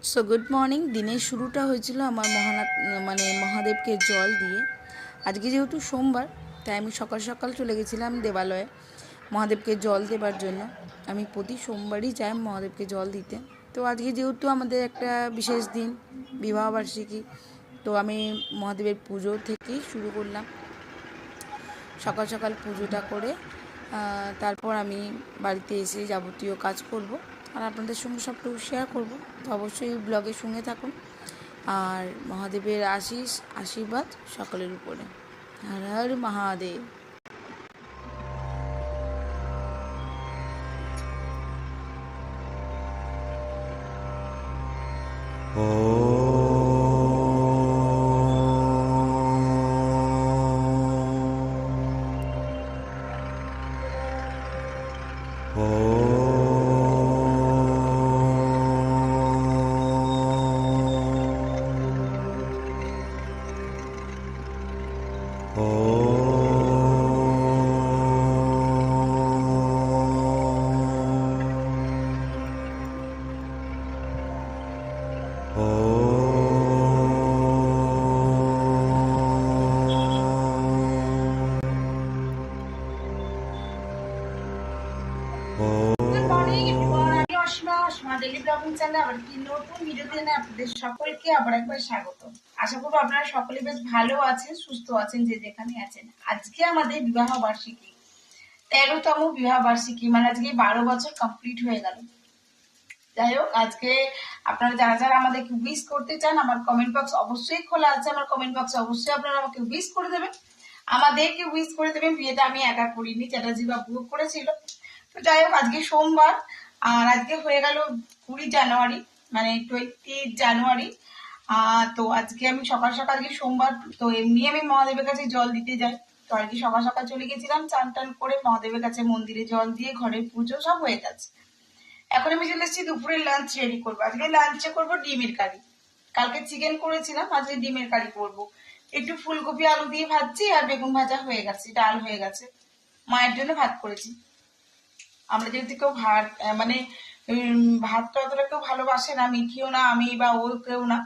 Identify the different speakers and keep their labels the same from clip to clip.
Speaker 1: So good morning. দিনের শুরুটা হয়েছিল আমার মহাদেবকে জল দিয়ে। আজকে যেহেতু সোমবার, তাই আমি সকাল সকাল চলে গেছিলাম দেবালয়ে মহাদেবকে জল দেবার জন্য। আমি প্রতি সোমবারই যাই মহাদেবকে জল দিতে। তো আজকে যেহেতু আমাদের একটা বিশেষ দিন, বিবাহবার্ষিকী, তো আমি মহাদেবের পুজো থেকেই শুরু করলাম। সকাল সকাল পুজোটা করে তারপর আমি বাড়িতে এসে যাবতীয় কাজ করব আর আপনাদের সঙ্গে সবটুকু শেয়ার করব। তো অবশ্যই ব্লগের সঙ্গে থাকুন। আর মহাদেবের আশীর্বাদ সকলের উপরে। হর হর মহাদেব।
Speaker 2: সকলকে আবার একবার স্বাগত। আশা করবো আপনারা সকলে বেশ ভালো আছেন, সুস্থ আছেন, যে যেখানে আছেন। আজকে আমাদের বিবাহ বার্ষিকী, 13তম বিবাহ বার্ষিকী, মানে আজকে 12 বছর কমপ্লিট হয়ে গেল। যাই হোক, আজকে আপনারা যারা যারা আমাদেরকে উইশ করতে চান, আমার কমেন্ট বক্স অবশ্যই খোলা আছে। আমার কমেন্ট বক্সে অবশ্যই আপনারা আমাকে উইশ করে দেবেন, আমাদেরকে উইশ করে দেবেন। বিয়েটা আমি একা করিনি, চ্যাটার্জি বাবু করেছিল। তো যাই হোক, আজকে সোমবার আর আজকে হয়ে গেল 20 জানুয়ারি, মানে 20 জানুয়ারি। তো আজকে আমি সকাল সকাল, আজকে সোমবার, তো এমনি আমি মহাদেবের কাছে জল দিতে যাই। তো আজকে সকাল সকাল চলে গেছিলাম, চান টান করে মহাদেবের কাছে মন্দিরে জল দিয়ে ঘরের পুজো সব হয়ে গেছে। এখন আমি চলে এসেছি দুপুরে লাঞ্চ রেডি করবো। আজকে লাঞ্চে করবো ডিমের কারি। কালকে চিকেন করেছিলাম, আজকে ডিমের কারি করবো। একটু ফুলকপি আলু দিয়ে ভাজছি, আর বেগুন ভাজা হয়ে গেছে, ডাল হয়ে গেছে। মায়ের জন্য ভাত করেছি। আমরা যেহেতু কেউ ভাত মানে ভাতটা অতটা কেউ ভালোবাসে না, মিঠিও না আমি বা ও কেউ না,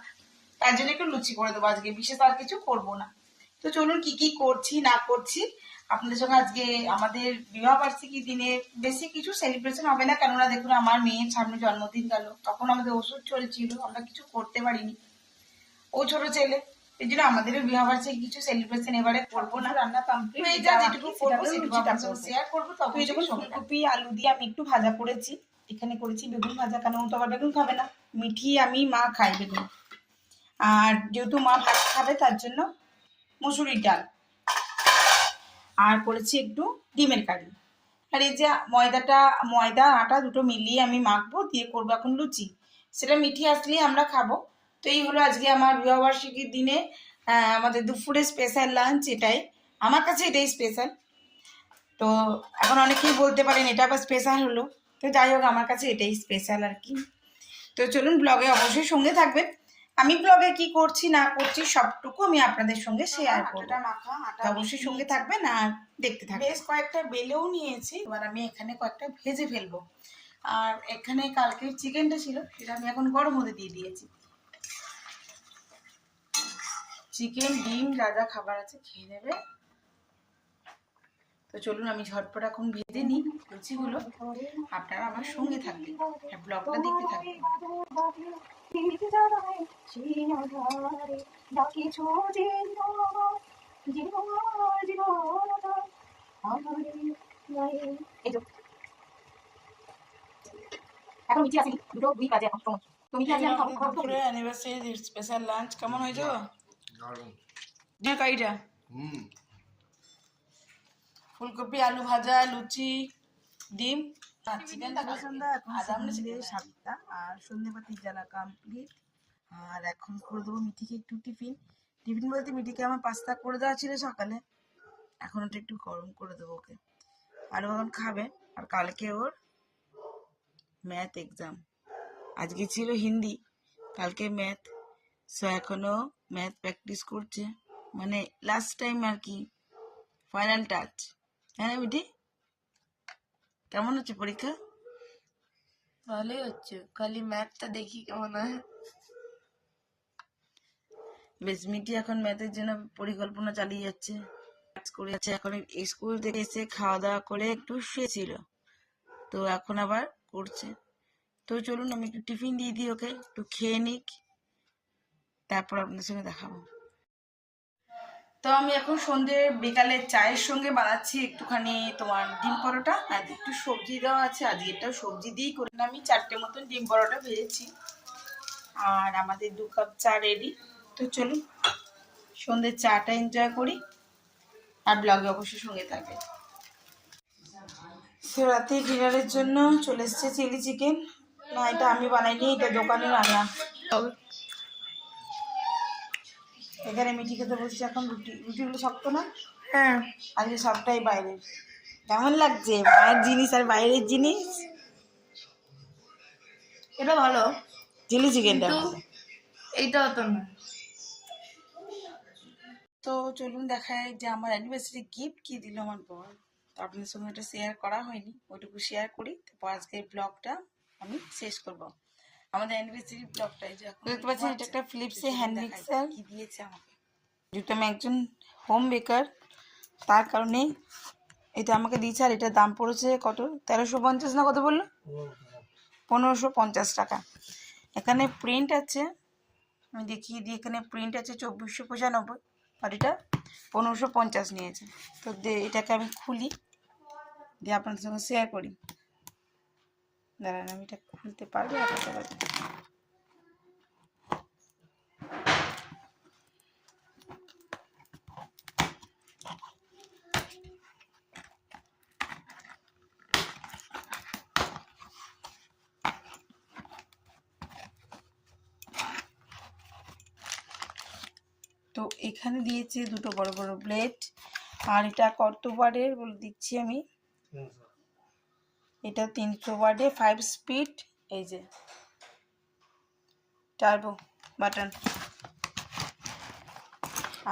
Speaker 2: তার জন্য একটু লুচি করে দেবো আজকে, বিশেষ আর কিছু করবো না। তো চলুন কি কি করছি না করছি আপনাদের সঙ্গে। আজকে আমাদের বিবাহ বার্ষিকী দিনে বেশি কিছু সেলিব্রেশন হবে না, কেননা দেখুন আমার মেয়ের সামনে জন্মদিন গেল, তখন আমাদের ওষুধ চলছিল, আমরা কিছু করতে পারিনি। ও ছোট ছেলে, এই জন্য আমাদেরও বিবাহ বার্ষিকী কিছু সেলিব্রেশন এবারে করবো না। রান্না কমপ্লিট, যা যেটুকু করবো সেটুকু আপনাদের সঙ্গে শেয়ার করবো। তো ফুলকপি আলু দিয়ে আমি একটু ভাজা করেছি, এখানে করেছি বেগুন ভাজা, কেন ও তো আবার বেগুন খাবে না। মিঠি আমি মা খাই বেগুন, আর যেহেতু মা ভাত খাবে তার জন্য মুসুরির ডাল, আর করেছি একটু ডিমের কারি। আর এই যে ময়দা আটা দুটো মিলিয়ে আমি মাখবো, দিয়ে করবো এখন লুচি, সেটা মিঠি আসলেই আমরা খাবো। তো এই হলো আজকে আমার বিবাহবার্ষিকীর দিনে আমাদের দুপুরে স্পেশাল লাঞ্চ। এটাই আমার কাছে, এটাই স্পেশাল। তো এখন অনেকেই বলতে পারেন এটা আবার স্পেশাল হলো, তো যাই হোক আমার কাছে এটাই স্পেশাল আর কি। তো চলুন ব্লগে অবশ্যই সঙ্গে থাকবেন। আমি ব্লগে কি করছি না করছি সবটুকু আমি আপনাদের সঙ্গে শেয়ার করব। আটা অবশ্যই সঙ্গে থাকবেন আর দেখতে থাকবেন। বেশ কয়েকটা বেলেও নিয়েছি, এবার আমি এখানে কয়েকটা ভেজে ফেলবো। আর এখানে কালকের চিকেনটা ছিল, সেটা আমি এখন গরম হতে দিয়ে দিয়েছি। চিকেন ডিম যা যা খাবার আছে খেয়ে নেবে। তো চলুন আমি ঝটপট এখন ভেজে নিই লুচিগুলো, আপনারা আমার সঙ্গে থাকবেন, ব্লগটা দেখতে থাকবেন। এখন মিঠি আছে দুটো দুই কাজে এখন সময়। তো মিঠি আছে আমি খাবো অ্যানিভার্সারি স্পেশাল লাঞ্চ কেমন হয়েছে? ডিমের কারিটা, ফুলকপি আলু ভাজা, লুচি, ডিম, চিকেনটা সন্ধ্যা। এখন সন্ধ্যে 7টা আর সন্ধ্যেবাতি জ্বালা কমপ্লিট। আর এখন করে দেবো মিঠিকে একটু টিফিন বলতে মিঠিকে আমার পাস্তা করে দেওয়া ছিল সকালে, এখন ওটা একটু গরম করে দেবো ওকে, আর এখন খাবে। আর কালকে ওর ম্যাথ এক্সাম, আজকে ছিল হিন্দি, কালকে ম্যাথ। সো এখনো ম্যাথ প্র্যাকটিস করছে, মানে লাস্ট টাইম আর কি, ফাইনাল টাচ। হ্যাঁ মিঠি, কেমন হচ্ছে পরীক্ষা?
Speaker 3: ভালোই হচ্ছে, খালি ম্যাথটা দেখি কেমন হয়।
Speaker 1: বেশ মিটি এখন ম্যাথের জন্য পরিকল্পনা চালিয়ে যাচ্ছে, কাজ করে যাচ্ছে। এখন স্কুল থেকে এসে খাওয়া দাওয়া করে একটু শুয়েছিল, তো এখন আবার করছে। তো চলুন আমি একটু টিফিন দিয়ে দিই ওকে, একটু খেয়ে নিক, তারপর আপনাদের সঙ্গে দেখাবো। তো আমি এখন সন্ধ্যে বিকালে চায়ের সঙ্গে বানাচ্ছি একটুখানি তোমার ডিম পরোটা, আর একটু সবজি দেওয়া আছে, আজকে এটাও সবজি দিয়েই করে। আমি 4টে মতন ডিম পরোটা ভেজেছি, আর আমাদের 2 কাপ চা রেডি। তো চলুন সন্ধ্যের চাটা এনজয় করি, আর ব্লগে অবশ্যই সঙ্গে থাকবে। সে রাতে ডিনারের জন্য চলে এসছে চিলি চিকেন। না, এটা আমি বানাইনি, এটা দোকানের আনা। এখানে মিঠি খেতে বসছে এখন, রুটিগুলো শক্ত না?
Speaker 3: হ্যাঁ,
Speaker 1: আজকে সবটাই বাইরের। কেমন লাগছে মায়ের জিনিস আর বাইরের জিনিস?
Speaker 3: এটা ভালো,
Speaker 1: চিলি চিকেনটা
Speaker 3: কিন্তু
Speaker 1: ভালো।
Speaker 3: এইটা তো না।
Speaker 1: তো চলুন দেখায় যে আমার অ্যানিভার্সারি গিফট কি দিল আমার বর। তো আপনাদের সঙ্গে এটা শেয়ার করা হয়নি, ওইটুকু শেয়ার করি, তারপর আজকের ব্লগটা আমি শেষ করব। আমাদের অ্যানিভার্সারি ব্লগটা এই যে এখন দেখতে পাচ্ছেন, এটা একটা ফিলিপসের হ্যান্ড মিক্সার কি দিয়েছে আমাকে। যেহেতু আমি একজন হোম বেকার, তার কারণে এটা আমাকে দিয়েছে। আর এটার দাম পড়েছে কত, 1350 না কত বললো, 1550 টাকা। এখানে প্রিন্ট আছে, আমি দেখিয়ে দিই, এখানে প্রিন্ট আছে 2495, আর এটা 1550 নিয়েছে। তো এটাকে আমি খুলি, দিয়ে আপনাদের সঙ্গে শেয়ার করি। দাঁড়ান, আমি এটা খুলতে পারবো? তো এখানে দিয়েছে দুটো বড় বড় ব্লেড, আর এটা কত ওয়াটের বলে দিচ্ছি আমি, এটা 300 ওয়াটে 5 স্পিড, এই যে টার্বো বাটন।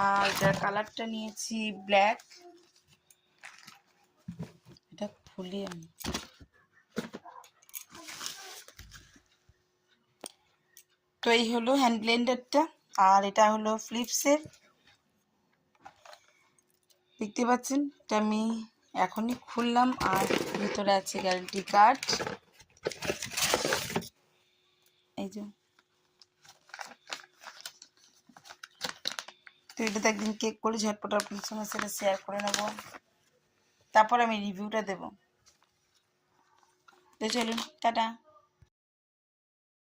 Speaker 1: আর এটার কালারটা নিয়েছি ব্ল্যাক। এটা খুলি আমি, তো এই হলো হ্যান্ড ব্লেন্ডারটা। আর এটা হলো ফিলিপসের, দেখতে পাচ্ছেন, এটা আমি এখনই খুললাম। আর ভিতরে আছে গ্যারান্টি কার্ড, এই যে। তো এটাতে একদিন কেক করে ঝটপট আপনার সঙ্গে সেটা শেয়ার করে নেব, তারপর আমি রিভিউটা দেব। তো চলুন, টাটা।